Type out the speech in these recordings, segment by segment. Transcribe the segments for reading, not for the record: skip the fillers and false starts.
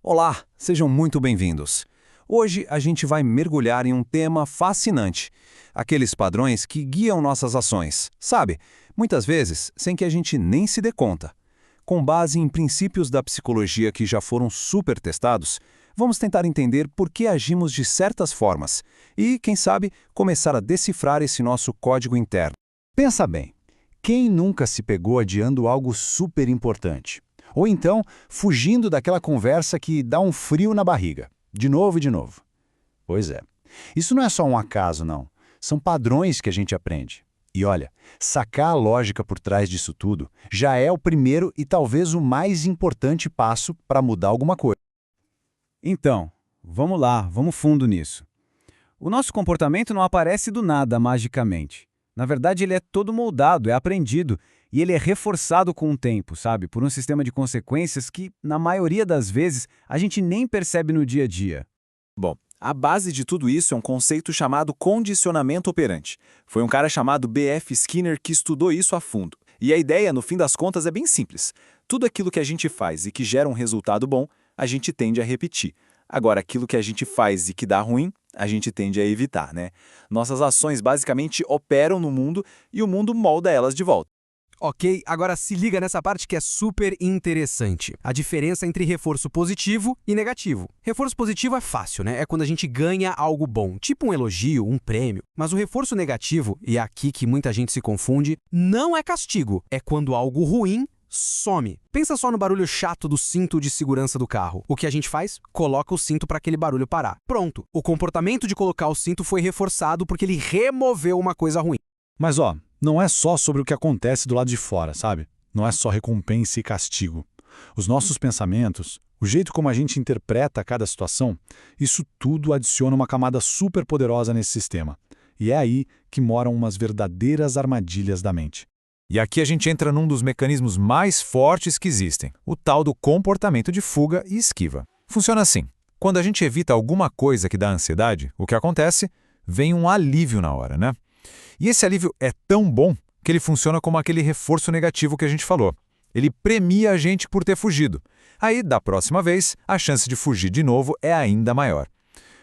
Olá, sejam muito bem-vindos. Hoje a gente vai mergulhar em um tema fascinante, aqueles padrões que guiam nossas ações, sabe? Muitas vezes sem que a gente nem se dê conta. Com base em princípios da psicologia que já foram super testados, vamos tentar entender por que agimos de certas formas e, quem sabe, começar a decifrar esse nosso código interno. Pensa bem, quem nunca se pegou adiando algo super importante? Ou então, fugindo daquela conversa que dá um frio na barriga, de novo e de novo. Pois é, isso não é só um acaso, não. São padrões que a gente aprende. E olha, sacar a lógica por trás disso tudo já é o primeiro e talvez o mais importante passo para mudar alguma coisa. Então, vamos lá, vamos fundo nisso. O nosso comportamento não aparece do nada magicamente. Na verdade, ele é todo moldado, é aprendido, e ele é reforçado com o tempo, sabe? Por um sistema de consequências que, na maioria das vezes, a gente nem percebe no dia a dia. Bom, a base de tudo isso é um conceito chamado condicionamento operante. Foi um cara chamado B.F. Skinner que estudou isso a fundo. E a ideia, no fim das contas, é bem simples. Tudo aquilo que a gente faz e que gera um resultado bom, a gente tende a repetir. Agora, aquilo que a gente faz e que dá ruim, a gente tende a evitar, né? Nossas ações basicamente operam no mundo e o mundo molda elas de volta. Ok, agora se liga nessa parte que é super interessante. A diferença entre reforço positivo e negativo. Reforço positivo é fácil, né? É quando a gente ganha algo bom, tipo um elogio, um prêmio. Mas o reforço negativo, e é aqui que muita gente se confunde, não é castigo. É quando algo ruim some. Pensa só no barulho chato do cinto de segurança do carro. O que a gente faz? Coloca o cinto para aquele barulho parar. Pronto. O comportamento de colocar o cinto foi reforçado porque ele removeu uma coisa ruim. Mas não é só sobre o que acontece do lado de fora, sabe? Não é só recompensa e castigo. Os nossos pensamentos, o jeito como a gente interpreta cada situação, isso tudo adiciona uma camada super poderosa nesse sistema. E é aí que moram umas verdadeiras armadilhas da mente. E aqui a gente entra num dos mecanismos mais fortes que existem, o tal do comportamento de fuga e esquiva. Funciona assim: quando a gente evita alguma coisa que dá ansiedade, o que acontece? Vem um alívio na hora, né? E esse alívio é tão bom que ele funciona como aquele reforço negativo que a gente falou. Ele premia a gente por ter fugido. Aí, da próxima vez, a chance de fugir de novo é ainda maior.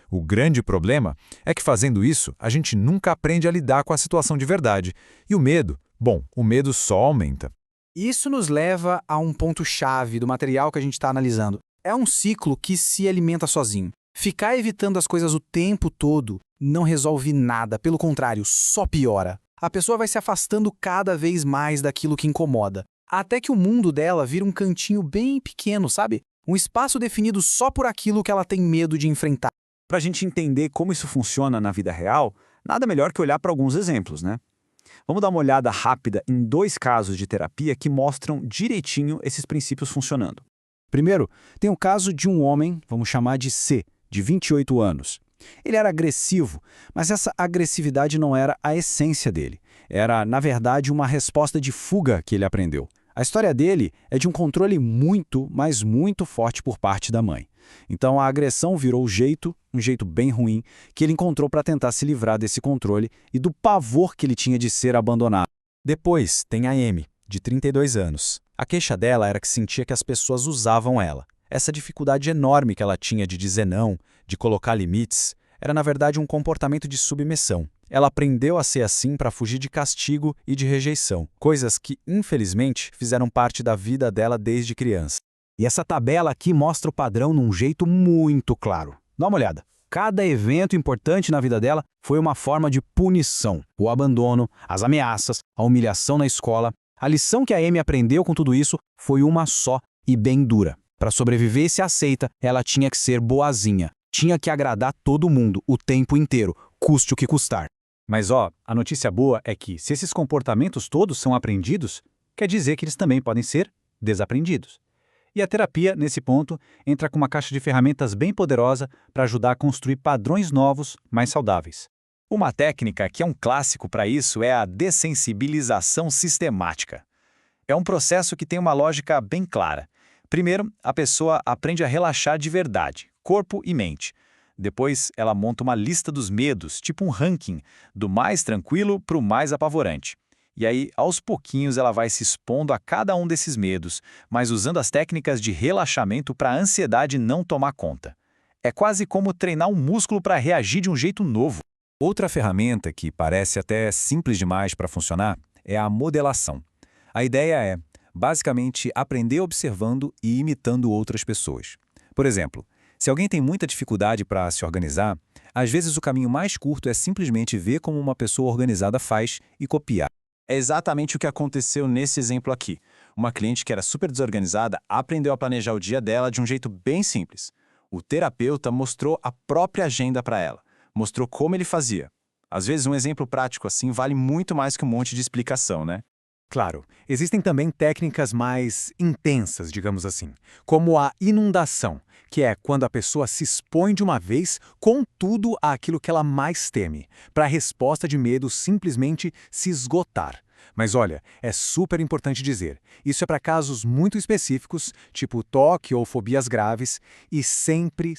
O grande problema é que fazendo isso, a gente nunca aprende a lidar com a situação de verdade. E o medo? Bom, o medo só aumenta. Isso nos leva a um ponto-chave do material que a gente está analisando. É um ciclo que se alimenta sozinho. Ficar evitando as coisas o tempo todo não resolve nada, pelo contrário, só piora. A pessoa vai se afastando cada vez mais daquilo que incomoda, até que o mundo dela vira um cantinho bem pequeno, sabe? Um espaço definido só por aquilo que ela tem medo de enfrentar. Para a gente entender como isso funciona na vida real, nada melhor que olhar para alguns exemplos, né? Vamos dar uma olhada rápida em 2 casos de terapia que mostram direitinho esses princípios funcionando. Primeiro, tem o caso de um homem, vamos chamar de C, de 28 anos. Ele era agressivo, mas essa agressividade não era a essência dele. Era, na verdade, uma resposta de fuga que ele aprendeu. A história dele é de um controle muito, mas muito forte por parte da mãe. Então a agressão virou um jeito bem ruim, que ele encontrou para tentar se livrar desse controle e do pavor que ele tinha de ser abandonado. Depois tem a Amy, de 32 anos. A queixa dela era que sentia que as pessoas usavam ela. Essa dificuldade enorme que ela tinha de dizer não, de colocar limites, era na verdade um comportamento de submissão. Ela aprendeu a ser assim para fugir de castigo e de rejeição, coisas que, infelizmente, fizeram parte da vida dela desde criança. E essa tabela aqui mostra o padrão num jeito muito claro. Dá uma olhada. Cada evento importante na vida dela foi uma forma de punição. O abandono, as ameaças, a humilhação na escola. A lição que a Amy aprendeu com tudo isso foi uma só e bem dura. Para sobreviver e se aceita, ela tinha que ser boazinha. Tinha que agradar todo mundo, o tempo inteiro, custe o que custar. Mas a notícia boa é que, se esses comportamentos todos são aprendidos, quer dizer que eles também podem ser desaprendidos. E a terapia, nesse ponto, entra com uma caixa de ferramentas bem poderosa para ajudar a construir padrões novos, mais saudáveis. Uma técnica que é um clássico para isso é a dessensibilização sistemática. É um processo que tem uma lógica bem clara. Primeiro, a pessoa aprende a relaxar de verdade, corpo e mente. Depois, ela monta uma lista dos medos, tipo um ranking, do mais tranquilo para o mais apavorante. E aí, aos pouquinhos, ela vai se expondo a cada um desses medos, mas usando as técnicas de relaxamento para a ansiedade não tomar conta. É quase como treinar um músculo para reagir de um jeito novo. Outra ferramenta que parece até simples demais para funcionar é a modelação. A ideia é, basicamente, aprender observando e imitando outras pessoas. Por exemplo, se alguém tem muita dificuldade para se organizar, às vezes o caminho mais curto é simplesmente ver como uma pessoa organizada faz e copiar. É exatamente o que aconteceu nesse exemplo aqui. Uma cliente que era super desorganizada aprendeu a planejar o dia dela de um jeito bem simples. O terapeuta mostrou a própria agenda para ela, mostrou como ele fazia. Às vezes um exemplo prático assim vale muito mais que um monte de explicação, né? Claro, existem também técnicas mais intensas, digamos assim, como a inundação, que é quando a pessoa se expõe de uma vez com tudo àquilo que ela mais teme, para a resposta de medo simplesmente se esgotar. Mas olha, é super importante dizer, isso é para casos muito específicos, tipo toque ou fobias graves, e sempre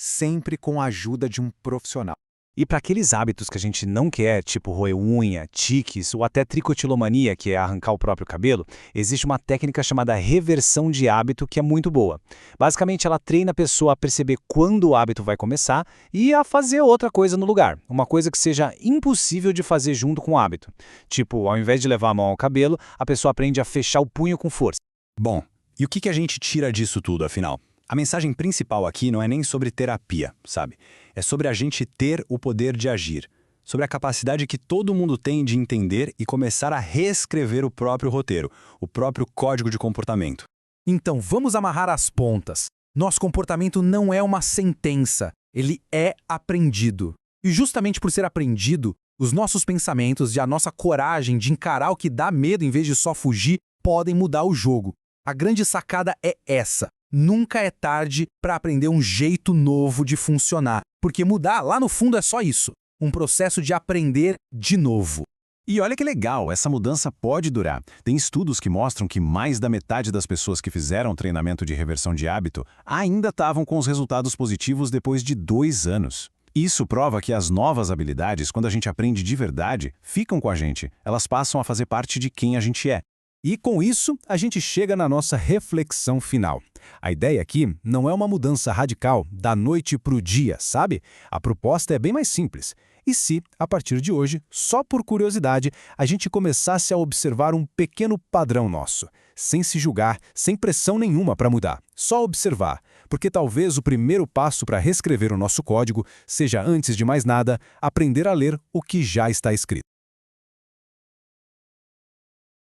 com a ajuda de um profissional. E para aqueles hábitos que a gente não quer, tipo roer unha, tiques ou até tricotilomania, que é arrancar o próprio cabelo, existe uma técnica chamada reversão de hábito que é muito boa. Basicamente, ela treina a pessoa a perceber quando o hábito vai começar e a fazer outra coisa no lugar. Uma coisa que seja impossível de fazer junto com o hábito. Tipo, ao invés de levar a mão ao cabelo, a pessoa aprende a fechar o punho com força. Bom, e o que a gente tira disso tudo, afinal? A mensagem principal aqui não é nem sobre terapia, sabe? É sobre a gente ter o poder de agir, sobre a capacidade que todo mundo tem de entender e começar a reescrever o próprio roteiro, o próprio código de comportamento. Então, vamos amarrar as pontas. Nosso comportamento não é uma sentença, ele é aprendido. E justamente por ser aprendido, os nossos pensamentos e a nossa coragem de encarar o que dá medo em vez de só fugir podem mudar o jogo. A grande sacada é essa. Nunca é tarde para aprender um jeito novo de funcionar, porque mudar lá no fundo é só isso, um processo de aprender de novo. E olha que legal, essa mudança pode durar. Tem estudos que mostram que mais da metade das pessoas que fizeram treinamento de reversão de hábito ainda estavam com os resultados positivos depois de 2 anos. Isso prova que as novas habilidades, quando a gente aprende de verdade, ficam com a gente. Elas passam a fazer parte de quem a gente é. E com isso, a gente chega na nossa reflexão final. A ideia aqui não é uma mudança radical da noite para o dia, sabe? A proposta é bem mais simples. E se, a partir de hoje, só por curiosidade, a gente começasse a observar um pequeno padrão nosso, sem se julgar, sem pressão nenhuma para mudar, só observar, porque talvez o primeiro passo para reescrever o nosso código seja, antes de mais nada, aprender a ler o que já está escrito.